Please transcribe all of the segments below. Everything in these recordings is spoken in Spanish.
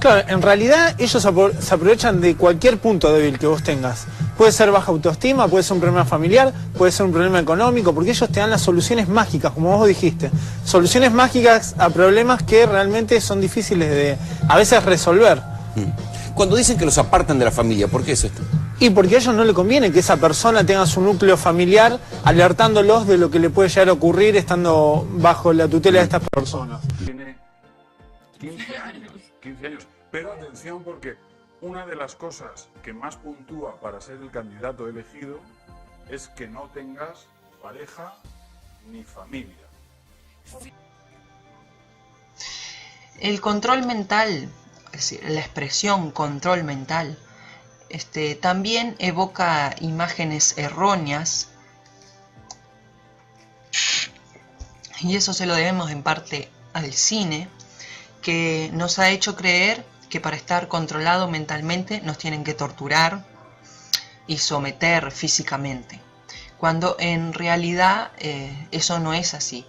Claro, en realidad ellos se aprovechan de cualquier punto débil que vos tengas. Puede ser baja autoestima, puede ser un problema familiar, puede ser un problema económico, porque ellos te dan las soluciones mágicas, como vos dijiste. Soluciones mágicas a problemas que realmente son difíciles de, a veces, resolver. Cuando dicen que los apartan de la familia, ¿por qué es esto? Y porque a ellos no le conviene que esa persona tenga su núcleo familiar alertándolos de lo que le puede llegar a ocurrir estando bajo la tutela de estas personas. Tiene 15 años. Pero atención, porque una de las cosas que más puntúa para ser el candidato elegido es que no tengas pareja ni familia. El control mental, es decir, la expresión control mental, también evoca imágenes erróneas, y eso se lo debemos en parte al cine, que nos ha hecho creer que para estar controlado mentalmente nos tienen que torturar y someter físicamente, cuando en realidad eso no es así.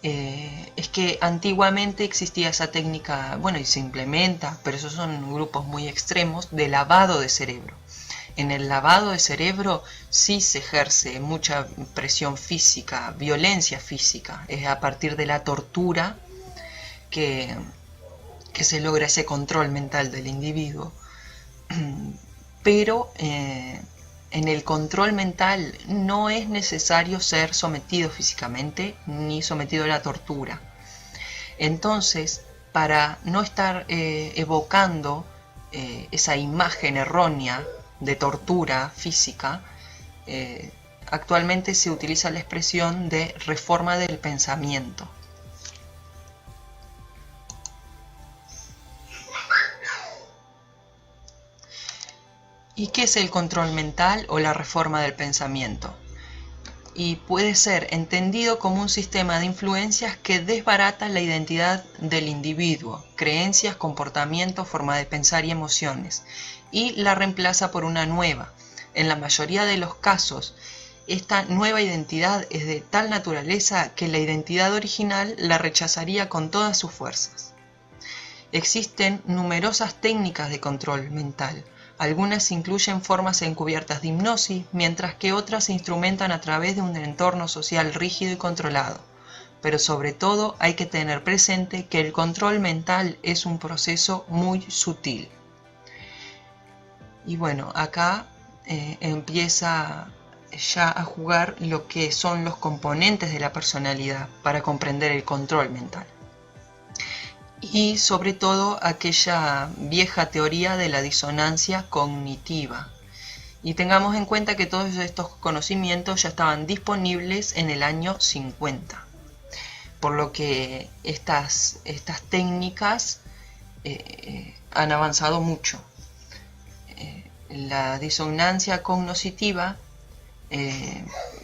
Es que antiguamente existía esa técnica, bueno, y se implementa, pero esos son grupos muy extremos, de lavado de cerebro. En el lavado de cerebro sí se ejerce mucha presión física, violencia física. Es a partir de la tortura que se logra ese control mental del individuo. Pero en el control mental no es necesario ser sometido físicamente ni sometido a la tortura. Entonces, para no estar evocando esa imagen errónea de tortura física, actualmente se utiliza la expresión de reforma del pensamiento. ¿Y qué es el control mental o la reforma del pensamiento? Y puede ser entendido como un sistema de influencias que desbarata la identidad del individuo, creencias, comportamientos, forma de pensar y emociones, y la reemplaza por una nueva. En la mayoría de los casos, esta nueva identidad es de tal naturaleza que la identidad original la rechazaría con todas sus fuerzas. Existen numerosas técnicas de control mental. Algunas incluyen formas encubiertas de hipnosis, mientras que otras se instrumentan a través de un entorno social rígido y controlado. Pero sobre todo hay que tener presente que el control mental es un proceso muy sutil. Y bueno, acá empieza ya a jugar lo que son los componentes de la personalidad para comprender el control mental. Y sobre todo aquella vieja teoría de la disonancia cognitiva. Y tengamos en cuenta que todos estos conocimientos ya estaban disponibles en el año 50. Por lo que estas técnicas han avanzado mucho. La disonancia cognitiva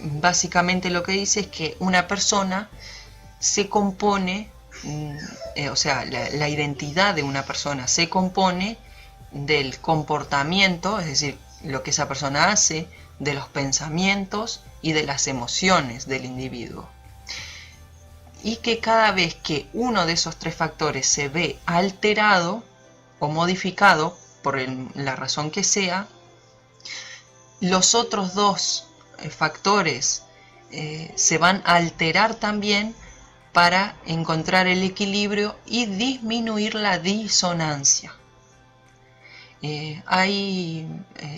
básicamente lo que dice es que una persona se compone, o sea, la identidad de una persona se compone del comportamiento, es decir, lo que esa persona hace, de los pensamientos y de las emociones del individuo. Y que cada vez que uno de esos tres factores se ve alterado o modificado, por la razón que sea, los otros dos factores se van a alterar también para encontrar el equilibrio y disminuir la disonancia. Ahí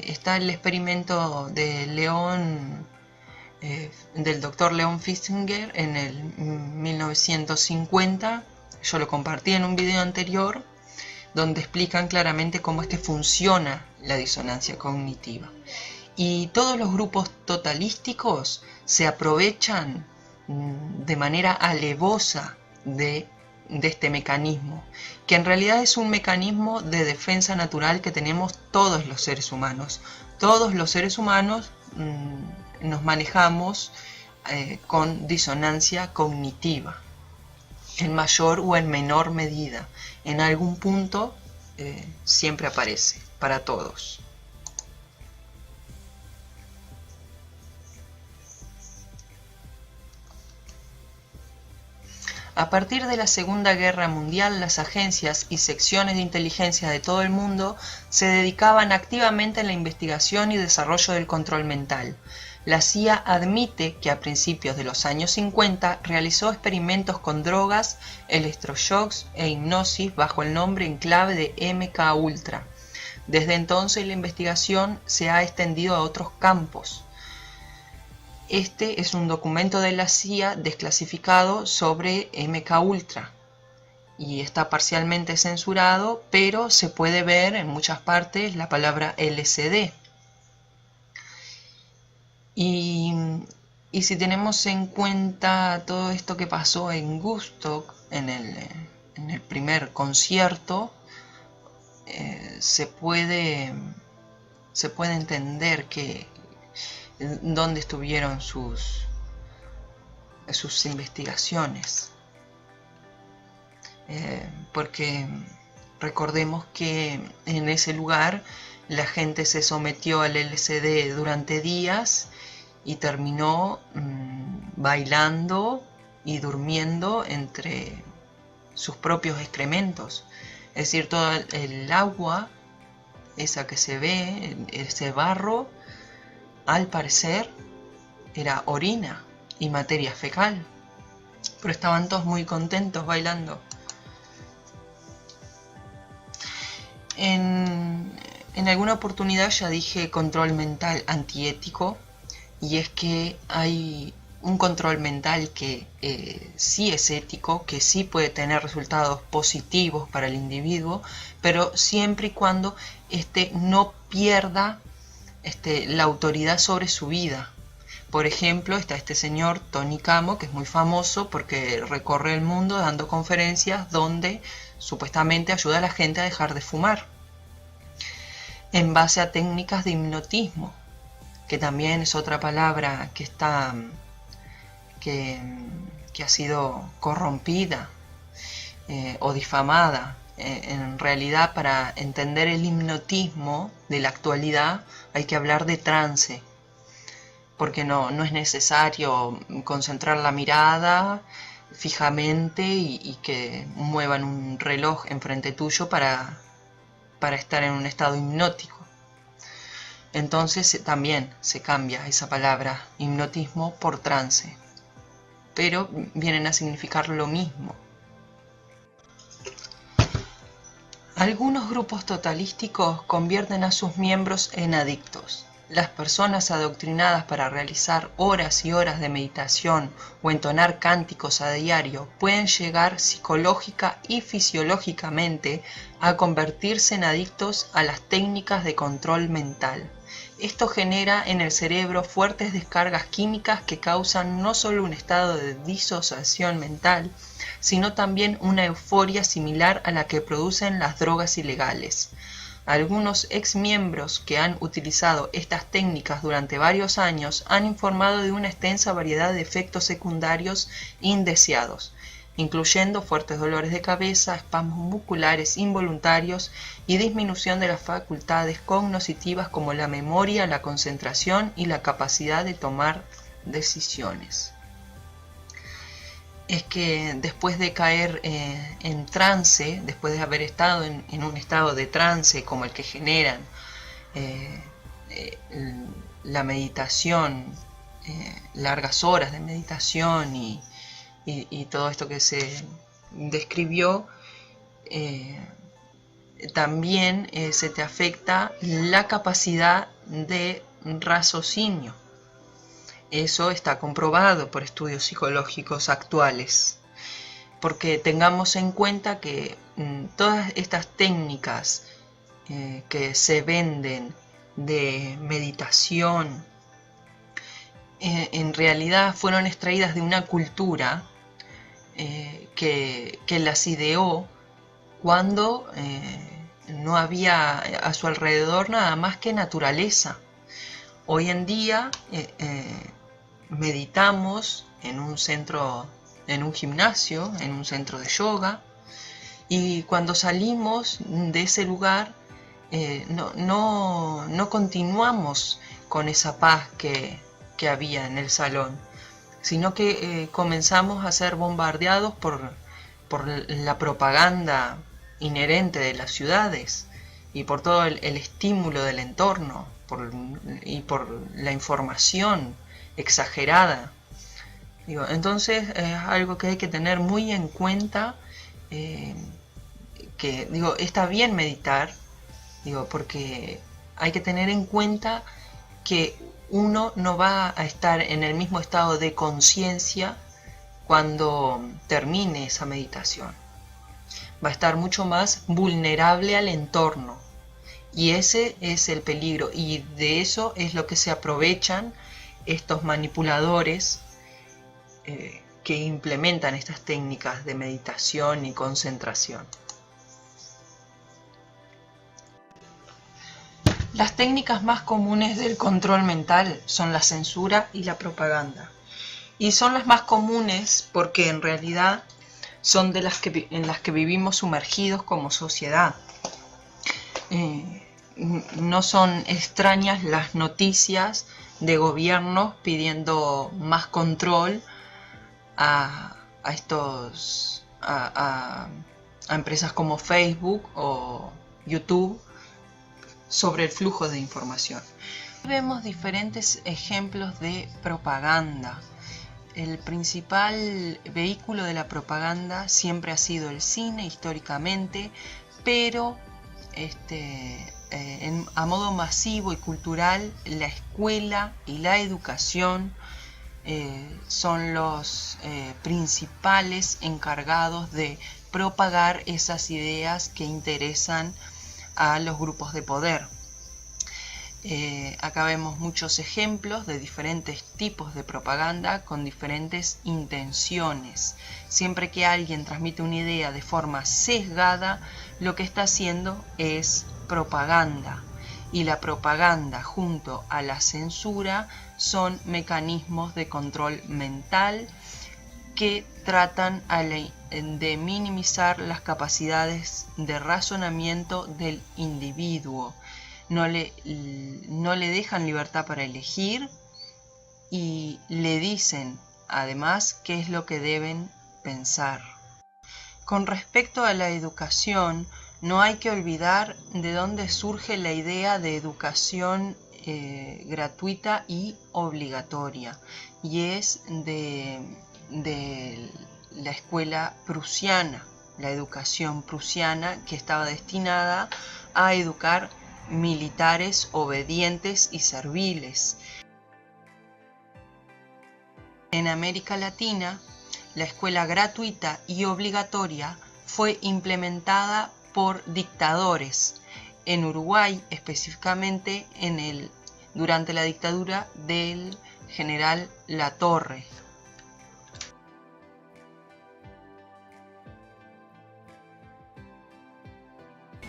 está el experimento de del doctor Leon Festinger en el 1950. Yo lo compartí en un video anterior donde explican claramente cómo es que funciona la disonancia cognitiva. Y todos los grupos totalísticos se aprovechan de manera alevosa de este mecanismo, que en realidad es un mecanismo de defensa natural que tenemos todos los seres humanos. Todos los seres humanos nos manejamos con disonancia cognitiva, en mayor o en menor medida. En algún punto siempre aparece, para todos. A partir de la Segunda Guerra Mundial, las agencias y secciones de inteligencia de todo el mundo se dedicaban activamente a la investigación y desarrollo del control mental. La CIA admite que a principios de los años 50 realizó experimentos con drogas, electroshocks e hipnosis bajo el nombre en clave de MK-Ultra. Desde entonces la investigación se ha extendido a otros campos. Este es un documento de la CIA desclasificado sobre MK-Ultra y está parcialmente censurado, pero se puede ver en muchas partes la palabra LSD. Y si tenemos en cuenta todo esto que pasó en Woodstock, en el primer concierto, se puede entender que dónde estuvieron sus investigaciones. Porque recordemos que en ese lugar la gente se sometió al LSD durante días y terminó bailando y durmiendo entre sus propios excrementos. Es decir, todo el agua, esa que se ve, ese barro, al parecer era orina y materia fecal. Pero estaban todos muy contentos bailando. En alguna oportunidad ya dije control mental antiético, y es que hay un control mental que sí es ético, que sí puede tener resultados positivos para el individuo, pero siempre y cuando no pierda la autoridad sobre su vida. Por ejemplo, está este señor Tony Camo, que es muy famoso porque recorre el mundo dando conferencias donde supuestamente ayuda a la gente a dejar de fumar en base a técnicas de hipnotismo, que también es otra palabra que ha sido corrompida o difamada. En realidad, para entender el hipnotismo de la actualidad hay que hablar de trance, porque no es necesario concentrar la mirada fijamente y que muevan un reloj enfrente tuyo para estar en un estado hipnótico. Entonces también se cambia esa palabra hipnotismo por trance, pero vienen a significar lo mismo. Algunos grupos totalísticos convierten a sus miembros en adictos. Las personas adoctrinadas para realizar horas y horas de meditación o entonar cánticos a diario pueden llegar psicológica y fisiológicamente a convertirse en adictos a las técnicas de control mental. Esto genera en el cerebro fuertes descargas químicas que causan no solo un estado de disociación mental, sino también una euforia similar a la que producen las drogas ilegales. Algunos exmiembros que han utilizado estas técnicas durante varios años han informado de una extensa variedad de efectos secundarios indeseados, incluyendo fuertes dolores de cabeza, espasmos musculares involuntarios y disminución de las facultades cognitivas como la memoria, la concentración y la capacidad de tomar decisiones. Es que después de caer en trance, después de haber estado en un estado de trance como el que generan la meditación, largas horas de meditación y todo esto que se describió, también se te afecta la capacidad de raciocinio. Eso está comprobado por estudios psicológicos actuales, porque tengamos en cuenta que todas estas técnicas que se venden de meditación en realidad fueron extraídas de una cultura que las ideó cuando no había a su alrededor nada más que naturaleza. Hoy en día meditamos en un centro, en un gimnasio, en un centro de yoga, y cuando salimos de ese lugar no continuamos con esa paz que había en el salón. sino que comenzamos a ser bombardeados por la propaganda inherente de las ciudades y por todo el estímulo del entorno y por la información exagerada. Entonces es algo que hay que tener muy en cuenta, está bien meditar, porque hay que tener en cuenta que uno no va a estar en el mismo estado de conciencia cuando termine esa meditación. Va a estar mucho más vulnerable al entorno. Y ese es el peligro. Y de eso es lo que se aprovechan estos manipuladores que implementan estas técnicas de meditación y concentración. Las técnicas más comunes del control mental son la censura y la propaganda. Y son las más comunes porque en realidad son en las que vivimos sumergidos como sociedad. No son extrañas las noticias de gobiernos pidiendo más control a empresas como Facebook o YouTube sobre el flujo de información. Vemos diferentes ejemplos de propaganda. El principal vehículo de la propaganda siempre ha sido el cine históricamente, pero a modo masivo y cultural, la escuela y la educación son los principales encargados de propagar esas ideas que interesan a los grupos de poder. Acá vemos muchos ejemplos de diferentes tipos de propaganda con diferentes intenciones. Siempre que alguien transmite una idea de forma sesgada, lo que está haciendo es propaganda. Y la propaganda junto a la censura son mecanismos de control mental que tratan de minimizar las capacidades de razonamiento del individuo. No le dejan libertad para elegir y le dicen además qué es lo que deben pensar. Con respecto a la educación, no hay que olvidar de dónde surge la idea de educación gratuita y obligatoria, y es de la escuela prusiana, la educación prusiana, que estaba destinada a educar militares obedientes y serviles. En América Latina, la escuela gratuita y obligatoria fue implementada por dictadores. En Uruguay, específicamente durante la dictadura del general Latorre.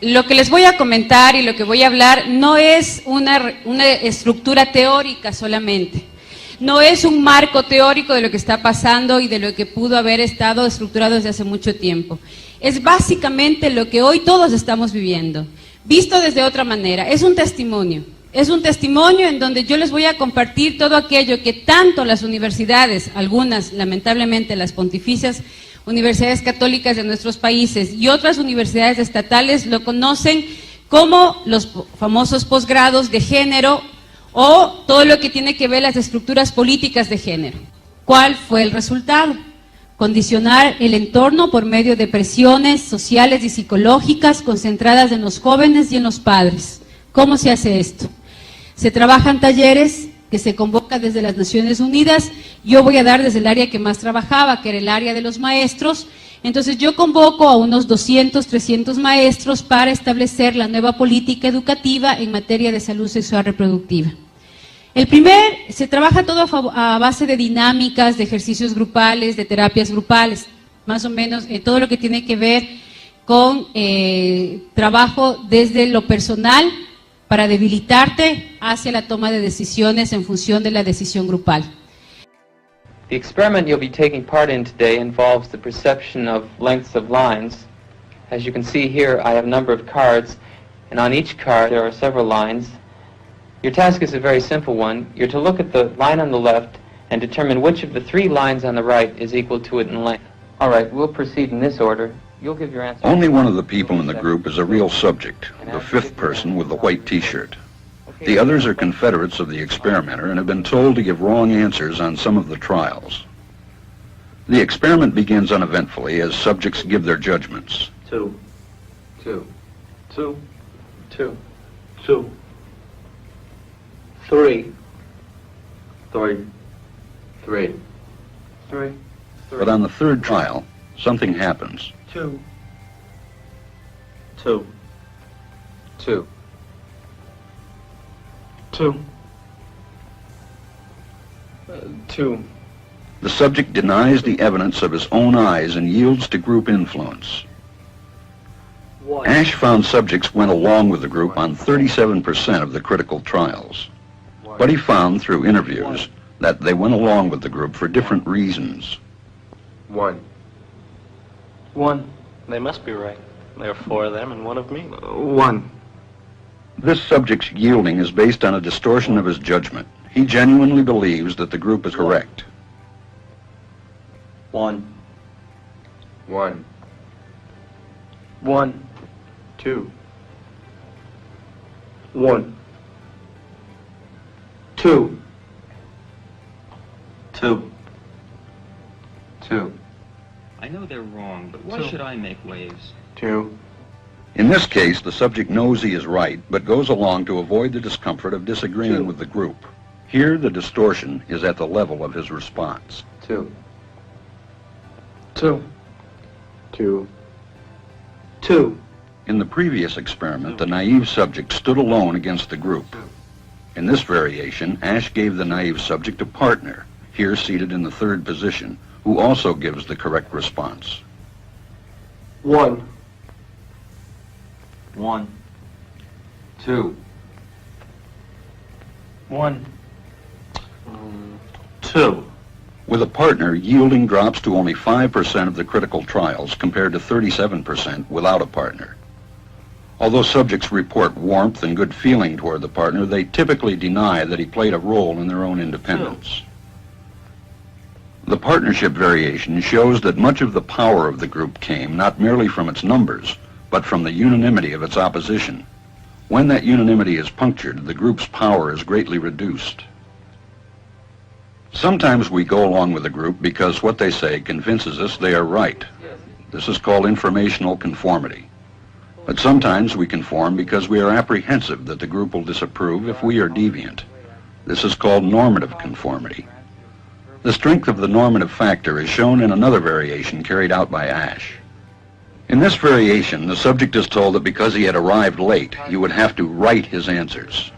Lo que les voy a comentar y lo que voy a hablar no es una estructura teórica solamente. No es un marco teórico de lo que está pasando y de lo que pudo haber estado estructurado desde hace mucho tiempo. Es básicamente lo que hoy todos estamos viviendo, visto desde otra manera. Es un testimonio en donde yo les voy a compartir todo aquello que tanto las universidades, algunas lamentablemente las pontificias, universidades católicas de nuestros países y otras universidades estatales lo conocen como los famosos posgrados de género o todo lo que tiene que ver las estructuras políticas de género. ¿Cuál fue el resultado? Condicionar el entorno por medio de presiones sociales y psicológicas concentradas en los jóvenes y en los padres. ¿Cómo se hace esto? Se trabajan talleres que se convoca desde las Naciones Unidas. Yo voy a dar desde el área que más trabajaba, que era el área de los maestros. Entonces yo convoco a unos 200, 300 maestros para establecer la nueva política educativa en materia de salud sexual reproductiva. Se trabaja todo a base de dinámicas, de ejercicios grupales, de terapias grupales, más o menos todo lo que tiene que ver con trabajo desde lo personal, para debilitarte hacia la toma de decisiones en función de la decisión grupal. The experiment you'll be taking part in today involves the perception of lengths of lines. As you can see here, I have a number of cards, and on each card there are several lines. Your task is a very simple one. You're to look at the line on the left and determine which of the 3 lines on the right is equal to it in length. All right, we'll proceed in this order. You'll give your answer. Only one of the people in the group is a real subject, the 5th person with the white t-shirt. The others are confederates of the experimenter and have been told to give wrong answers on some of the trials. The experiment begins uneventfully as subjects give their judgments. 2, 2, 2, 2, 3, 3, 3, 3. But on the 3rd trial, something happens. 2, 2, 2, 2, 2. The subject denies the evidence of his own eyes and yields to group influence. Ash found subjects went along with the group on 37% of the critical trials. But he found through interviews that they went along with the group for different reasons. 1. 1. They must be right. There are 4 of them and 1 of me. 1. This subject's yielding is based on a distortion of his judgment. He genuinely believes that the group is correct. 1. 1. 1. 2. 1. 2. 2. 2. I know they're wrong, but why should I make waves? 2. In this case, the subject knows he is right, but goes along to avoid the discomfort of disagreeing with the group. Here, the distortion is at the level of his response. 2. 2. 2. 2. In the previous experiment, the naive subject stood alone against the group. In this variation, Ash gave the naive subject a partner, here seated in the 3rd position, who also gives the correct response. 1. 1. 2. 1. 2. With a partner, yielding drops to only 5% of the critical trials compared to 37% without a partner. Although subjects report warmth and good feeling toward the partner, they typically deny that he played a role in their own independence. The partnership variation shows that much of the power of the group came not merely from its numbers, but from the unanimity of its opposition. When that unanimity is punctured, the group's power is greatly reduced. Sometimes we go along with the group because what they say convinces us they are right. This is called informational conformity. But sometimes we conform because we are apprehensive that the group will disapprove if we are deviant. This is called normative conformity. The strength of the normative factor is shown in another variation carried out by Ash. In this variation, the subject is told that because he had arrived late, he would have to write his answers.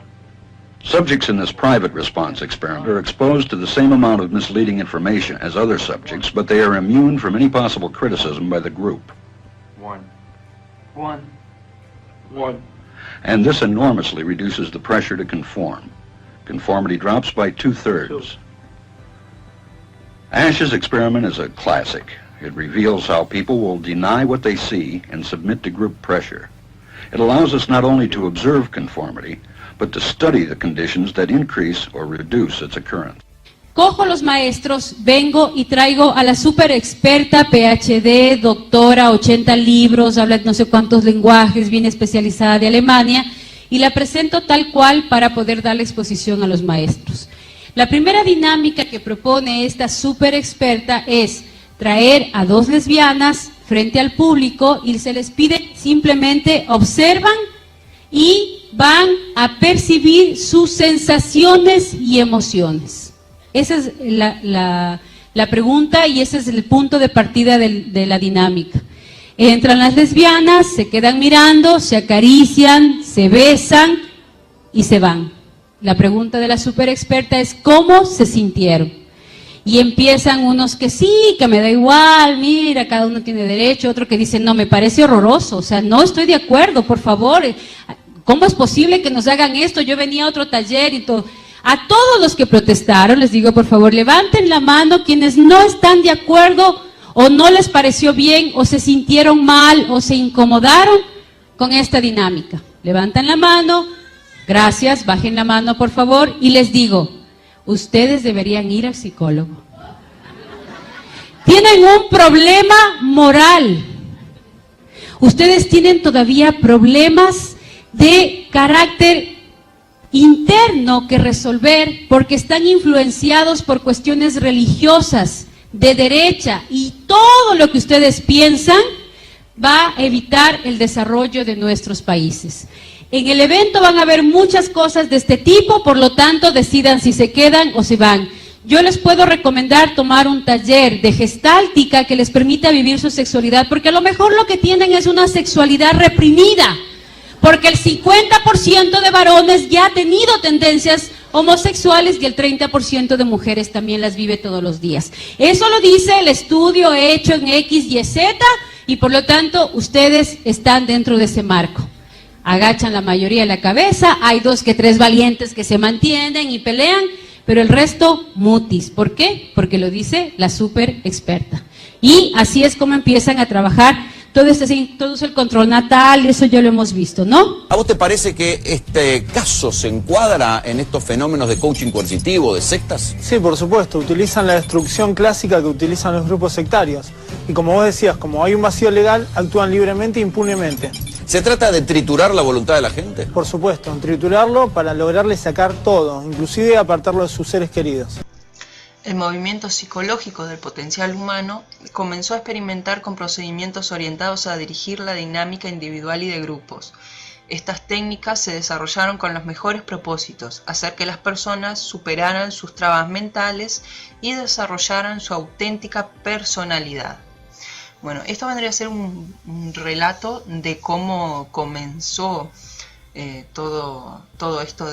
Subjects in this private response experiment are exposed to the same amount of misleading information as other subjects, but they are immune from any possible criticism by the group. 1. 1. 1. And this enormously reduces the pressure to conform. Conformity drops by 2/3. Ash's experiment is a classic. It reveals how people will deny what they see and submit to group pressure. It allows us not only to observe conformity, but to study the conditions that increase or reduce its occurrence. Cojo los maestros, vengo y traigo a la super experta, PhD, doctora, 80 libros, habla no sé cuántos lenguajes, bien especializada de Alemania, y la presento tal cual para poder darle exposición a los maestros. La primera dinámica que propone esta super experta es traer a 2 lesbianas frente al público y se les pide simplemente observan y van a percibir sus sensaciones y emociones. Esa es la pregunta y ese es el punto de partida de la dinámica. Entran las lesbianas, se quedan mirando, se acarician, se besan y se van. La pregunta de la super experta es ¿cómo se sintieron? Y empiezan unos que sí, que me da igual, mira, cada uno tiene derecho, otro que dice no, me parece horroroso, o sea, no estoy de acuerdo, por favor, ¿cómo es posible que nos hagan esto? Yo venía a otro taller y todo. A todos los que protestaron, les digo, por favor, levanten la mano quienes no están de acuerdo o no les pareció bien o se sintieron mal o se incomodaron con esta dinámica. Levantan la mano, gracias, bajen la mano, por favor, y les digo, ustedes deberían ir al psicólogo. Tienen un problema moral. Ustedes tienen todavía problemas de carácter interno que resolver porque están influenciados por cuestiones religiosas, de derecha, y todo lo que ustedes piensan va a evitar el desarrollo de nuestros países. En el evento van a haber muchas cosas de este tipo, por lo tanto decidan si se quedan o se van. Yo les puedo recomendar tomar un taller de gestáltica que les permita vivir su sexualidad, porque a lo mejor lo que tienen es una sexualidad reprimida, porque el 50% de varones ya ha tenido tendencias homosexuales y el 30% de mujeres también las vive todos los días. Eso lo dice el estudio hecho en X y Z, y por lo tanto ustedes están dentro de ese marco. Agachan la mayoría de la cabeza, hay 2 que 3 valientes que se mantienen y pelean, pero el resto mutis. ¿Por qué? Porque lo dice la súper experta. Y así es como empiezan a trabajar todo el control natal, eso ya lo hemos visto, ¿no? ¿A vos te parece que este caso se encuadra en estos fenómenos de coaching coercitivo, de sectas? Sí, por supuesto, utilizan la destrucción clásica que utilizan los grupos sectarios. Y como vos decías, como hay un vacío legal, actúan libremente e impunemente. ¿Se trata de triturar la voluntad de la gente? Por supuesto, triturarlo para lograrle sacar todo, inclusive apartarlo de sus seres queridos. El movimiento psicológico del potencial humano comenzó a experimentar con procedimientos orientados a dirigir la dinámica individual y de grupos. Estas técnicas se desarrollaron con los mejores propósitos, hacer que las personas superaran sus trabas mentales y desarrollaran su auténtica personalidad. Bueno, esto vendría a ser un relato de cómo comenzó todo esto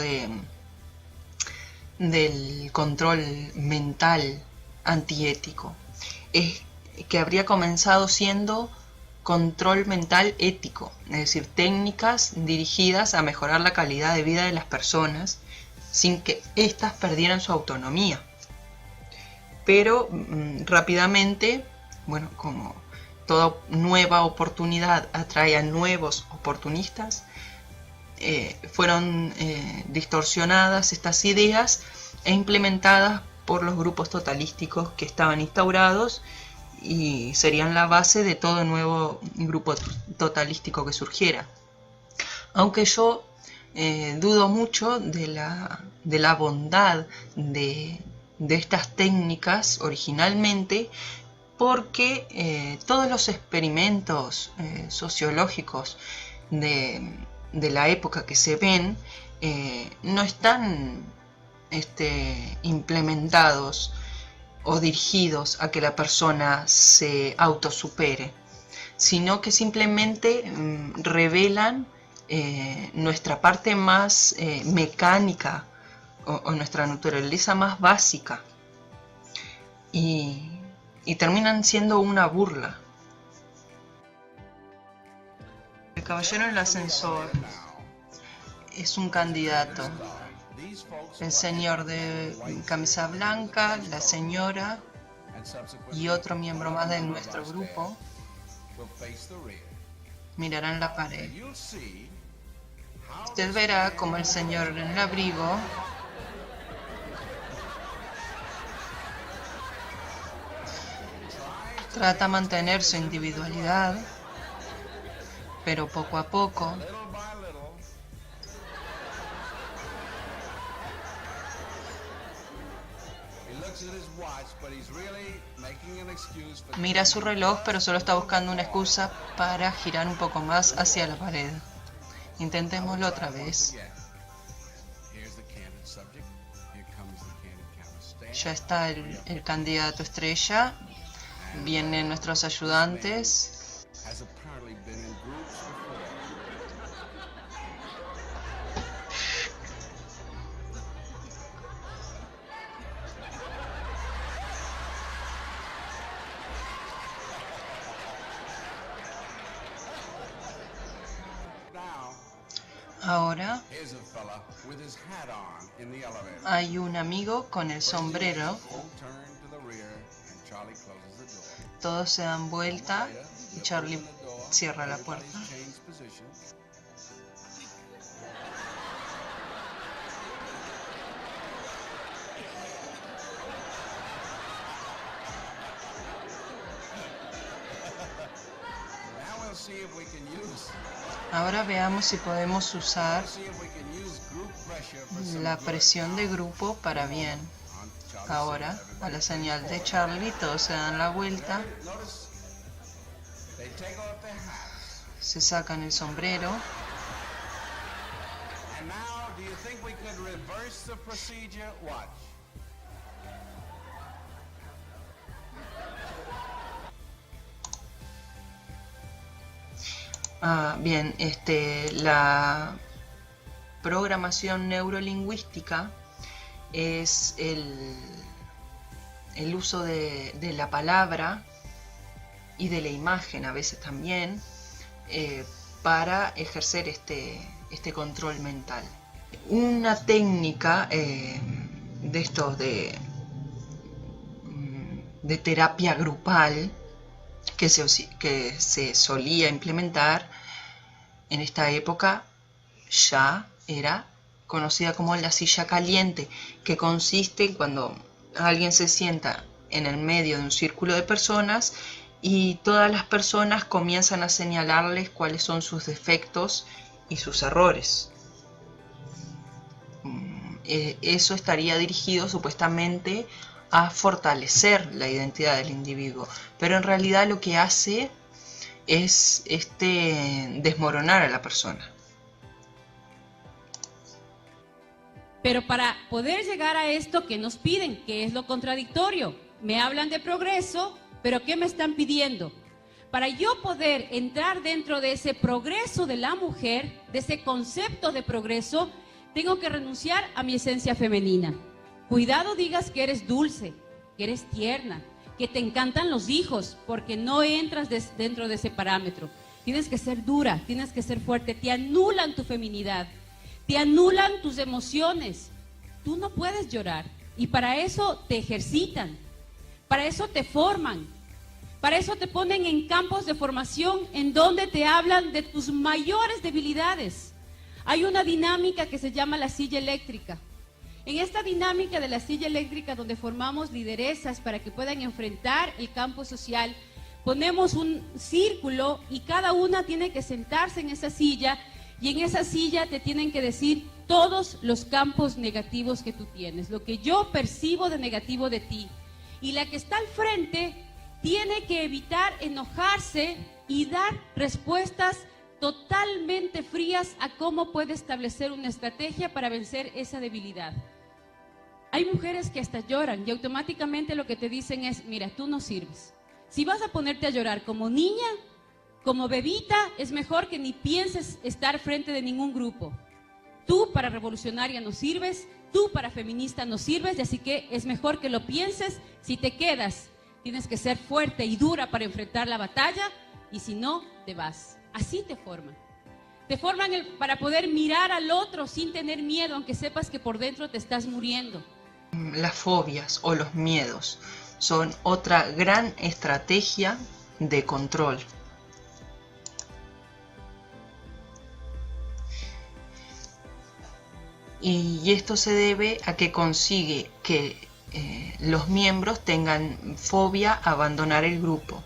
del control mental antiético, que habría comenzado siendo control mental ético, es decir, técnicas dirigidas a mejorar la calidad de vida de las personas sin que éstas perdieran su autonomía. Pero rápidamente, bueno, como toda nueva oportunidad atrae a nuevos oportunistas, fueron distorsionadas estas ideas e implementadas por los grupos totalísticos que estaban instaurados y serían la base de todo nuevo grupo totalístico que surgiera. Aunque yo dudo mucho de la bondad de estas técnicas originalmente, porque todos los experimentos sociológicos de la época que se ven no están implementados o dirigidos a que la persona se autosupere, sino que simplemente revelan nuestra parte más mecánica o nuestra naturaleza más básica y terminan siendo una burla. El caballero en el ascensor es un candidato. El señor de camisa blanca, la señora y otro miembro más de nuestro grupo mirarán la pared. Usted verá como el señor en el abrigo trata de mantener su individualidad, pero poco a poco mira su reloj, pero solo está buscando una excusa para girar un poco más hacia la pared. Intentémoslo otra vez. Ya está el candidato estrella. Vienen nuestros ayudantes. Ahora hay un amigo con el sombrero. Todos se dan vuelta y Charlie cierra la puerta. Ahora veamos si podemos usar la presión de grupo para bien. Ahora, a la señal de Charlie, todos se dan la vuelta, se sacan el sombrero. Bien, la programación neurolingüística es el uso de la palabra y de la imagen a veces también para ejercer este control mental. Una técnica de estos de terapia grupal que se solía implementar en esta época ya era conocida como la silla caliente, que consiste en cuando alguien se sienta en el medio de un círculo de personas y todas las personas comienzan a señalarles cuáles son sus defectos y sus errores. Eso estaría dirigido supuestamente a fortalecer la identidad del individuo, pero en realidad lo que hace es desmoronar a la persona. Pero para poder llegar a esto, ¿qué nos piden? ¿Qué es lo contradictorio? Me hablan de progreso, pero ¿qué me están pidiendo? Para yo poder entrar dentro de ese progreso de la mujer, de ese concepto de progreso, tengo que renunciar a mi esencia femenina. Cuidado digas que eres dulce, que eres tierna, que te encantan los hijos, porque no entras dentro de ese parámetro. Tienes que ser dura, tienes que ser fuerte, te anulan tu feminidad, te anulan tus emociones. Tú no puedes llorar y para eso te ejercitan, para eso te forman, para eso te ponen en campos de formación en donde te hablan de tus mayores debilidades. Hay una dinámica que se llama la silla eléctrica. En esta dinámica de la silla eléctrica, donde formamos lideresas para que puedan enfrentar el campo social, ponemos un círculo y cada una tiene que sentarse en esa silla y en esa silla te tienen que decir todos los campos negativos que tú tienes, lo que yo percibo de negativo de ti. Y la que está al frente tiene que evitar enojarse y dar respuestas totalmente frías a cómo puede establecer una estrategia para vencer esa debilidad. Hay mujeres que hasta lloran y automáticamente lo que te dicen es, mira, tú no sirves. Si vas a ponerte a llorar como niña, como bebita, es mejor que ni pienses estar frente de ningún grupo. Tú para revolucionaria no sirves, tú para feminista no sirves, y así que es mejor que lo pienses. Si te quedas, tienes que ser fuerte y dura para enfrentar la batalla, y si no, te vas. Así te forman. Te forman para poder mirar al otro sin tener miedo, aunque sepas que por dentro te estás muriendo. Las fobias o los miedos son otra gran estrategia de control. Y esto se debe a que consigue que los miembros tengan fobia a abandonar el grupo.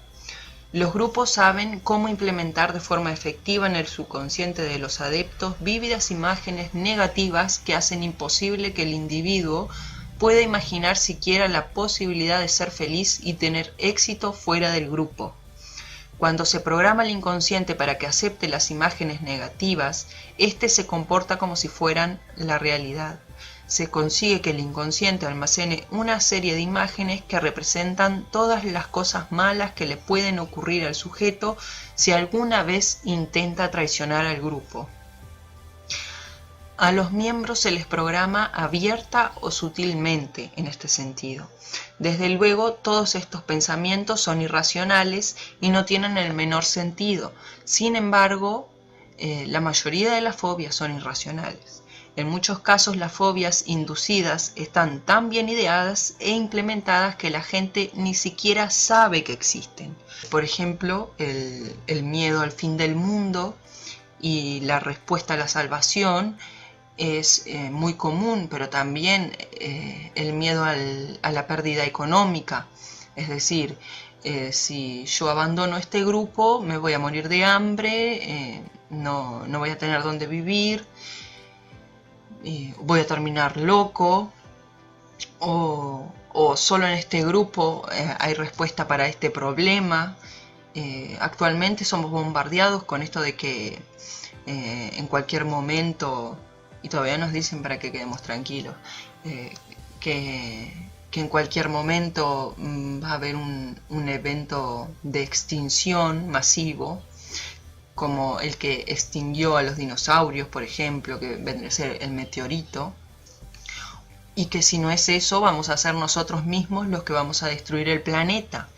Los grupos saben cómo implementar de forma efectiva en el subconsciente de los adeptos vívidas imágenes negativas que hacen imposible que el individuo pueda imaginar siquiera la posibilidad de ser feliz y tener éxito fuera del grupo. Cuando se programa el inconsciente para que acepte las imágenes negativas, este se comporta como si fueran la realidad. Se consigue que el inconsciente almacene una serie de imágenes que representan todas las cosas malas que le pueden ocurrir al sujeto si alguna vez intenta traicionar al grupo. A los miembros se les programa abierta o sutilmente en este sentido. Desde luego, todos estos pensamientos son irracionales y no tienen el menor sentido. Sin embargo, la mayoría de las fobias son irracionales. En muchos casos las fobias inducidas están tan bien ideadas e implementadas que la gente ni siquiera sabe que existen. Por ejemplo, el miedo al fin del mundo y la respuesta a la salvación es muy común, pero también el miedo a la pérdida económica, es decir, si yo abandono este grupo me voy a morir de hambre, no voy a tener dónde vivir, voy a terminar loco, o solo en este grupo hay respuesta para este problema. Actualmente somos bombardeados con esto de que en cualquier momento, y todavía nos dicen para que quedemos tranquilos, que en cualquier momento va a haber un evento de extinción masivo, como el que extinguió a los dinosaurios, por ejemplo, que vendría a ser el meteorito, y que si no es eso, vamos a ser nosotros mismos los que vamos a destruir el planeta,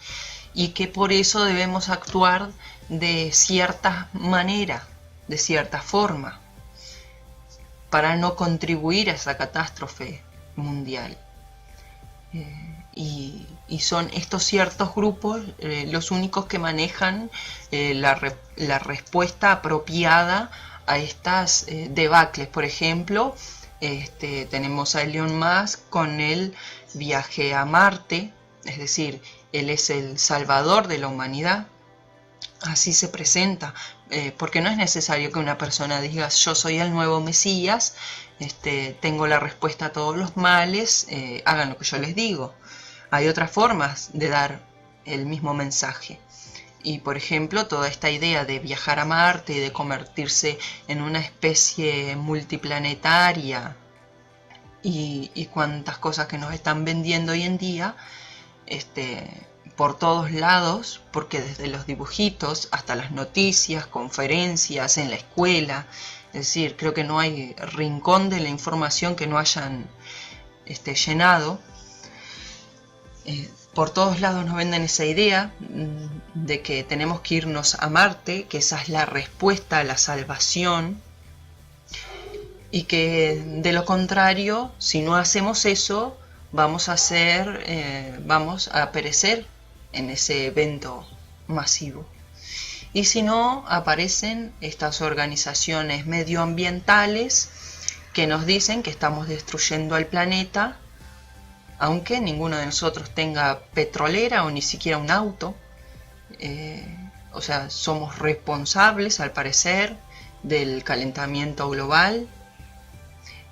y que por eso debemos actuar de cierta manera, de cierta forma, para no contribuir a esa catástrofe mundial. Y son estos ciertos grupos los únicos que manejan la respuesta apropiada a estas debacles. Por ejemplo, tenemos a Elon Musk con el viaje a Marte, es decir, él es el salvador de la humanidad. Así se presenta, porque no es necesario que una persona diga yo soy el nuevo Mesías, tengo la respuesta a todos los males, hagan lo que yo les digo. Hay otras formas de dar el mismo mensaje. Y por ejemplo, toda esta idea de viajar a Marte y de convertirse en una especie multiplanetaria y cuantas cosas que nos están vendiendo hoy en día, por todos lados, porque desde los dibujitos hasta las noticias, conferencias en la escuela, es decir, creo que no hay rincón de la información que no hayan llenado. Por todos lados nos venden esa idea de que tenemos que irnos a Marte, que esa es la respuesta a la salvación, y que de lo contrario, si no hacemos eso, vamos a perecer en ese evento masivo. Y si no, aparecen estas organizaciones medioambientales que nos dicen que estamos destruyendo al planeta, aunque ninguno de nosotros tenga petrolera o ni siquiera un auto. O sea, somos responsables, al parecer, del calentamiento global.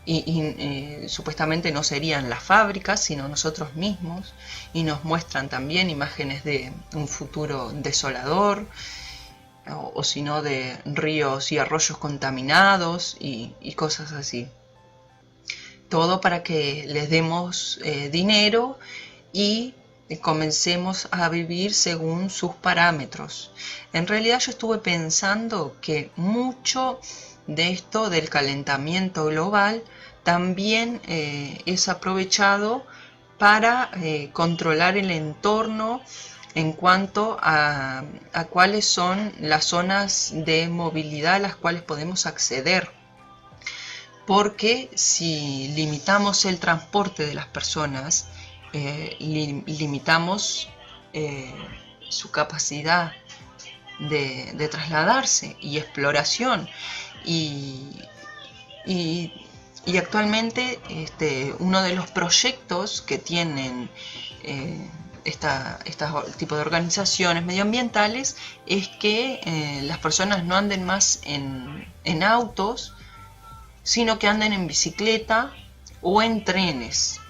Y supuestamente no serían las fábricas, sino nosotros mismos. Y nos muestran también imágenes de un futuro desolador, o si no de ríos y arroyos contaminados y cosas así. Todo para que les demos dinero y comencemos a vivir según sus parámetros. En realidad yo estuve pensando que mucho de esto del calentamiento global también es aprovechado para controlar el entorno en cuanto a cuáles son las zonas de movilidad a las cuales podemos acceder. Porque si limitamos el transporte de las personas, limitamos su capacidad de trasladarse y exploración. Y actualmente uno de los proyectos que tienen este tipo de organizaciones medioambientales es que las personas no anden más en autos, sino que anden en bicicleta o en trenes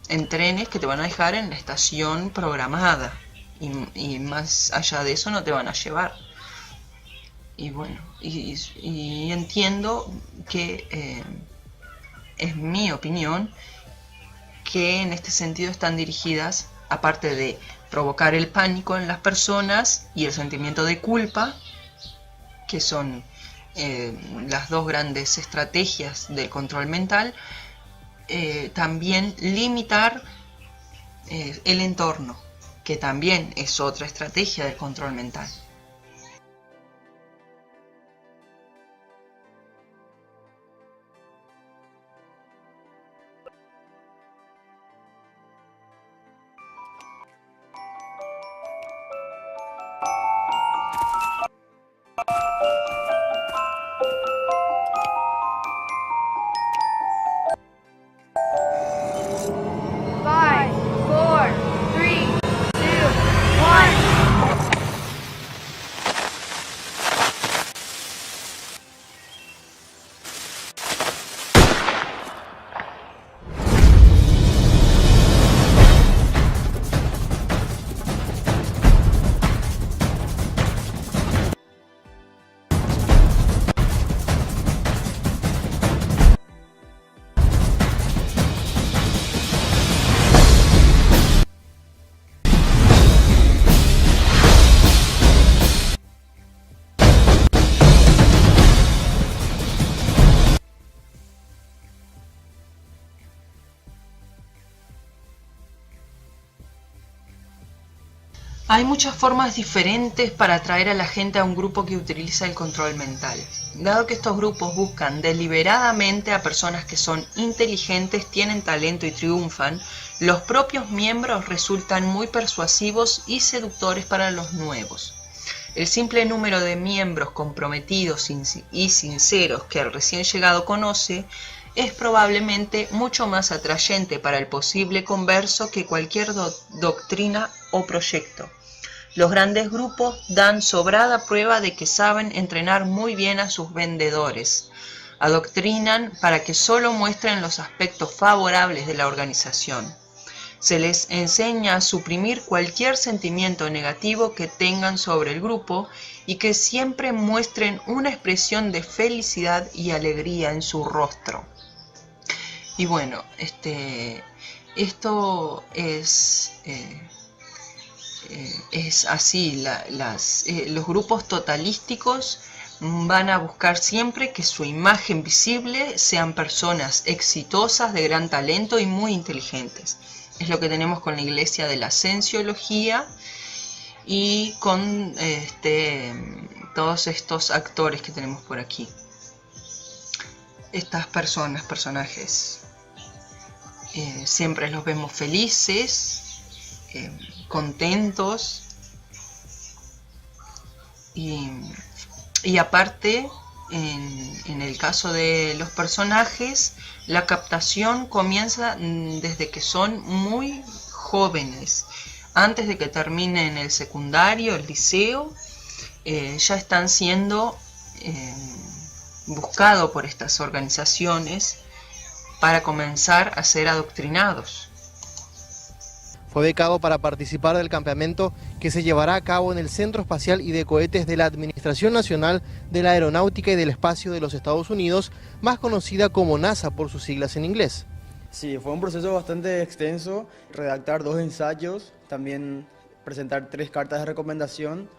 que te van a dejar en la estación programada, y más allá de eso no te van a llevar. Y bueno, y entiendo que es mi opinión que en este sentido están dirigidas, aparte de provocar el pánico en las personas y el sentimiento de culpa, que son las dos grandes estrategias del control mental, también limitar el entorno, que también es otra estrategia del control mental. Five, four, three, two, one. Hay muchas formas diferentes para atraer a la gente a un grupo que utiliza el control mental. Dado que estos grupos buscan deliberadamente a personas que son inteligentes, tienen talento y triunfan, los propios miembros resultan muy persuasivos y seductores para los nuevos. El simple número de miembros comprometidos y sinceros que el recién llegado conoce es probablemente mucho más atrayente para el posible converso que cualquier doctrina o proyecto. Los grandes grupos dan sobrada prueba de que saben entrenar muy bien a sus vendedores. Adoctrinan para que solo muestren los aspectos favorables de la organización. Se les enseña a suprimir cualquier sentimiento negativo que tengan sobre el grupo y que siempre muestren una expresión de felicidad y alegría en su rostro. Y bueno, esto es así. Los grupos totalísticos van a buscar siempre que su imagen visible sean personas exitosas, de gran talento y muy inteligentes. Es lo que tenemos con la iglesia de la Cienciología y con todos estos actores que tenemos por aquí. Estas personajes, siempre los vemos felices, contentos y aparte, en el caso de los personajes, la captación comienza desde que son muy jóvenes. Antes de que terminen el secundario, el liceo, ya están siendo buscados por estas organizaciones para comenzar a ser adoctrinados. Fue becado para participar del campamento que se llevará a cabo en el Centro Espacial y de Cohetes de la Administración Nacional de la Aeronáutica y del Espacio de los Estados Unidos, más conocida como NASA por sus siglas en inglés. Sí, fue un proceso bastante extenso, redactar 2 ensayos, también presentar 3 cartas de recomendación,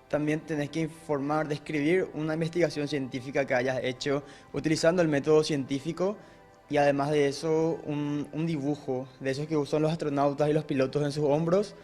también tenés que informar, describir una investigación científica que hayas hecho utilizando el método científico. Y además de eso, un dibujo de esos que usan los astronautas y los pilotos en sus hombros.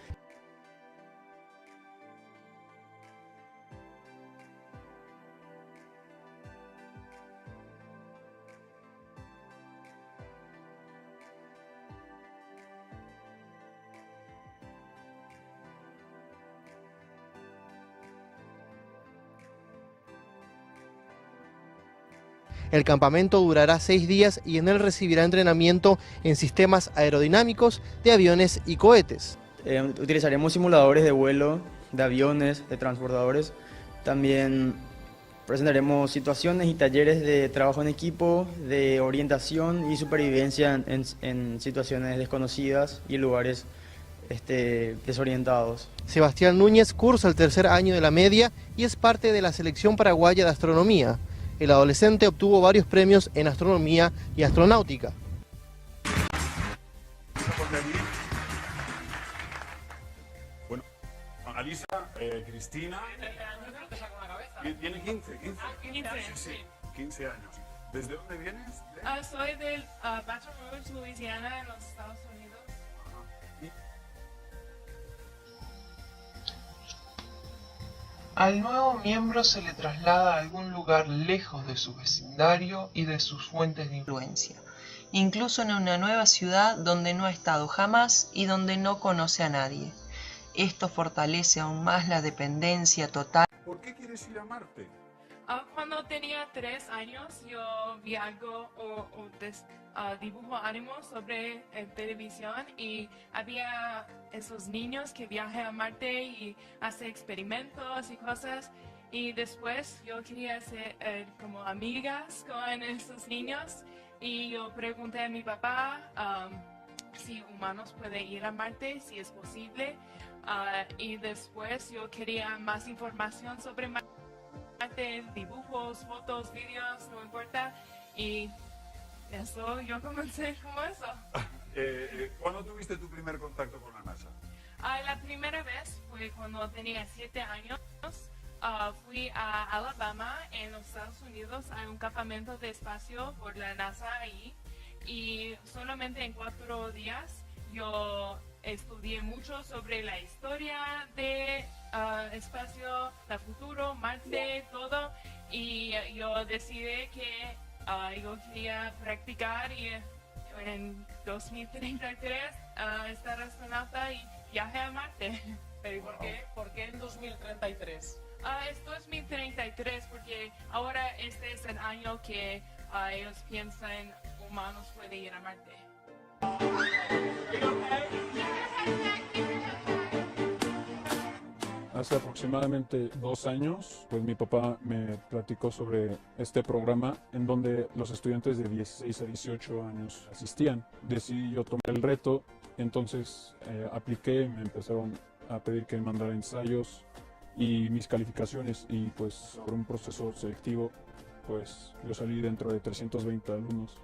El campamento durará 6 días y en él recibirá entrenamiento en sistemas aerodinámicos de aviones y cohetes. Utilizaremos simuladores de vuelo, de aviones, de transportadores. También presentaremos situaciones y talleres de trabajo en equipo, de orientación y supervivencia en situaciones desconocidas y lugares desorientados. Sebastián Núñez cursa el 3er año de la media y es parte de la selección paraguaya de astronomía. El adolescente obtuvo varios premios en astronomía y astronáutica. Bueno, Alisa, Cristina, tiene 15. Sí, 15 años. ¿Desde dónde vienes? Soy del Baton Rouge, Louisiana, en los Estados Unidos. Al nuevo miembro se le traslada a algún lugar lejos de su vecindario y de sus fuentes de influencia, incluso en una nueva ciudad donde no ha estado jamás y donde no conoce a nadie. Esto fortalece aún más la dependencia total. ¿Por qué quieres ir a Marte? Cuando tenía 3 años, yo vi algo dibujo ánimos sobre televisión y había esos niños que viajan a Marte y hacen experimentos y cosas, y después yo quería hacer como amigas con esos niños y yo pregunté a mi papá si humanos pueden ir a Marte, si es posible, y después yo quería más información sobre Marte, dibujos, fotos, vídeos, no importa, y eso, yo comencé como eso. ¿Cuándo tuviste tu primer contacto con la NASA? La primera vez fue cuando tenía 7 años. Fui a Alabama, en los Estados Unidos, a un campamento de espacio por la NASA ahí. Y solamente en 4 días yo estudié mucho mucho sobre la historia de espacio, el futuro, Marte, todo, y yo decidí que yo quería practicar y en 2033 estar astronauta y viaje a Marte. ¿Pero por qué en 2033? Es 2033 porque ahora este es el año que ellos piensan humanos pueden ir a Marte. Hace aproximadamente 2 años, pues mi papá me platicó sobre este programa en donde los estudiantes de 16 a 18 años asistían. Decidí yo tomar el reto, entonces apliqué, me empezaron a pedir que mandara ensayos y mis calificaciones, y pues sobre un proceso selectivo, pues yo salí dentro de 320 alumnos,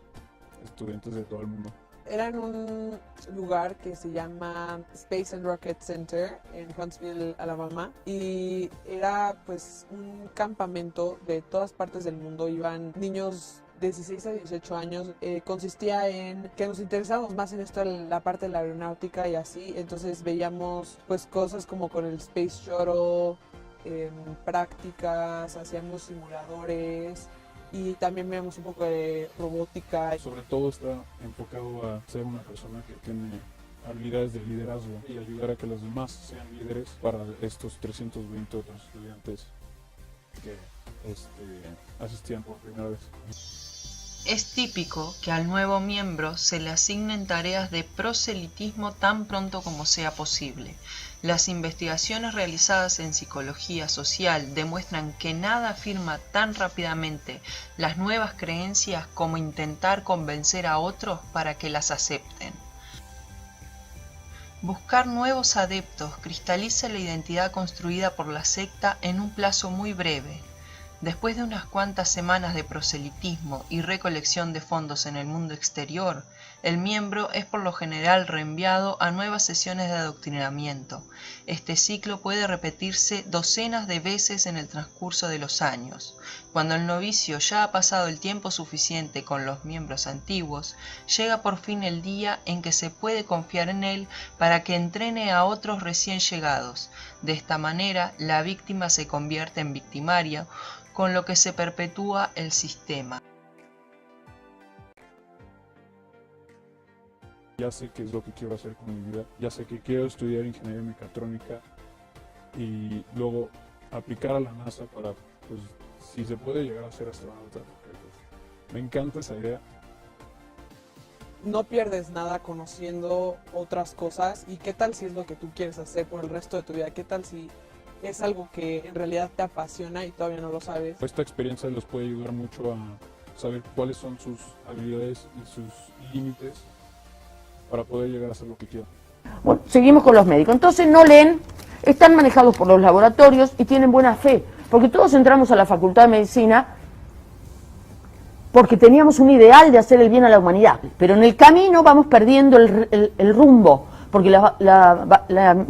estudiantes de todo el mundo. Era en un lugar que se llama Space and Rocket Center en Huntsville, Alabama, y era pues un campamento de todas partes del mundo. Iban niños de 16 a 18 años. Consistía en que nos interesábamos más en esto, en la parte de la aeronáutica y así. Entonces veíamos pues cosas como con el Space Shuttle, prácticas, hacíamos simuladores. Y también vemos un poco de robótica. Sobre todo está enfocado a ser una persona que tiene habilidades de liderazgo y ayudar a que los demás sean líderes para estos 320 otros estudiantes que asistían por primera vez. Es típico que al nuevo miembro se le asignen tareas de proselitismo tan pronto como sea posible. Las investigaciones realizadas en psicología social demuestran que nada afirma tan rápidamente las nuevas creencias como intentar convencer a otros para que las acepten. Buscar nuevos adeptos cristaliza la identidad construida por la secta en un plazo muy breve. Después de unas cuantas semanas de proselitismo y recolección de fondos en el mundo exterior, el miembro es por lo general reenviado a nuevas sesiones de adoctrinamiento. Este ciclo puede repetirse docenas de veces en el transcurso de los años. Cuando el novicio ya ha pasado el tiempo suficiente con los miembros antiguos, llega por fin el día en que se puede confiar en él para que entrene a otros recién llegados. De esta manera, la víctima se convierte en victimaria, con lo que se perpetúa el sistema. Ya sé qué es lo que quiero hacer con mi vida, ya sé que quiero estudiar ingeniería mecatrónica y luego aplicar a la NASA para, pues, si se puede llegar a ser astronauta, porque, pues, me encanta esa idea. No pierdes nada conociendo otras cosas. ¿Y qué tal si es lo que tú quieres hacer por el resto de tu vida? ¿Qué tal si es algo que en realidad te apasiona y todavía no lo sabes? Esta experiencia les puede ayudar mucho a saber cuáles son sus habilidades y sus límites para poder llegar a hacer lo que quieran. Bueno, seguimos con los médicos. Entonces no leen, están manejados por los laboratorios y tienen buena fe, porque todos entramos a la Facultad de Medicina porque teníamos un ideal de hacer el bien a la humanidad, pero en el camino vamos perdiendo el rumbo, porque la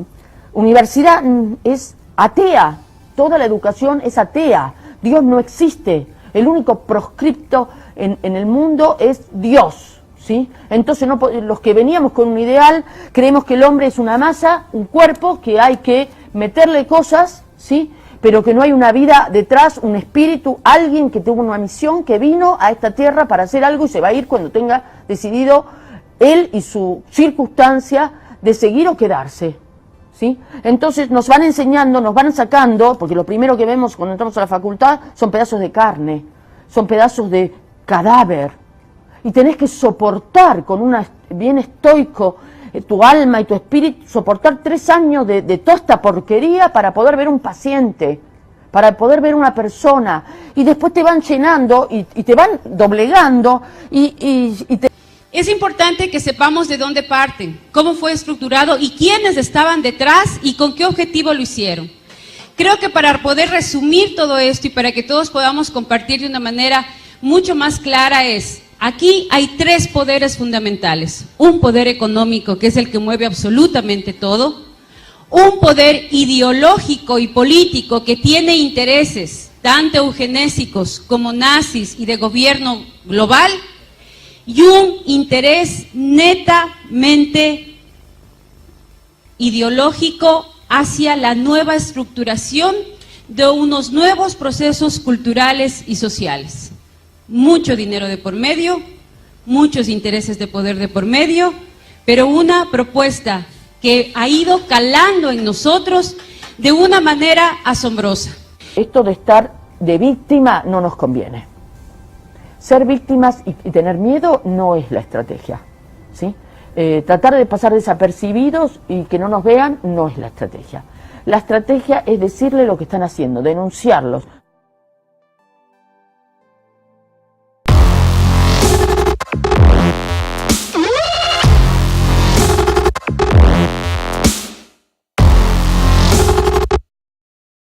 universidad es atea, toda la educación es atea, Dios no existe, el único proscripto en el mundo es Dios. ¿Sí? Entonces los que veníamos con un ideal creemos que el hombre es una masa, un cuerpo que hay que meterle cosas, ¿sí? Pero que no hay una vida detrás, un espíritu, alguien que tuvo una misión, que vino a esta tierra para hacer algo y se va a ir cuando tenga decidido él y su circunstancia de seguir o quedarse, ¿sí? Entonces nos van enseñando, nos van sacando, porque lo primero que vemos cuando entramos a la facultad son pedazos de carne, son pedazos de cadáver. Y tenés que soportar con bien estoico tu alma y tu espíritu, soportar 3 años de toda esta porquería para poder ver un paciente, para poder ver una persona. Y después te van llenando y te van doblegando Es importante que sepamos de dónde parten, cómo fue estructurado y quiénes estaban detrás y con qué objetivo lo hicieron. Creo que para poder resumir todo esto y para que todos podamos compartir de una manera mucho más clara aquí hay 3 poderes fundamentales. Un poder económico, que es el que mueve absolutamente todo. Un poder ideológico y político que tiene intereses, tanto eugenésicos como nazis y de gobierno global. Y un interés netamente ideológico hacia la nueva estructuración de unos nuevos procesos culturales y sociales. Mucho dinero de por medio, muchos intereses de poder de por medio, pero una propuesta que ha ido calando en nosotros de una manera asombrosa. Esto de estar de víctima no nos conviene. Ser víctimas y tener miedo no es la estrategia, ¿sí? Tratar de pasar desapercibidos y que no nos vean no es la estrategia. La estrategia es decirle lo que están haciendo, denunciarlos.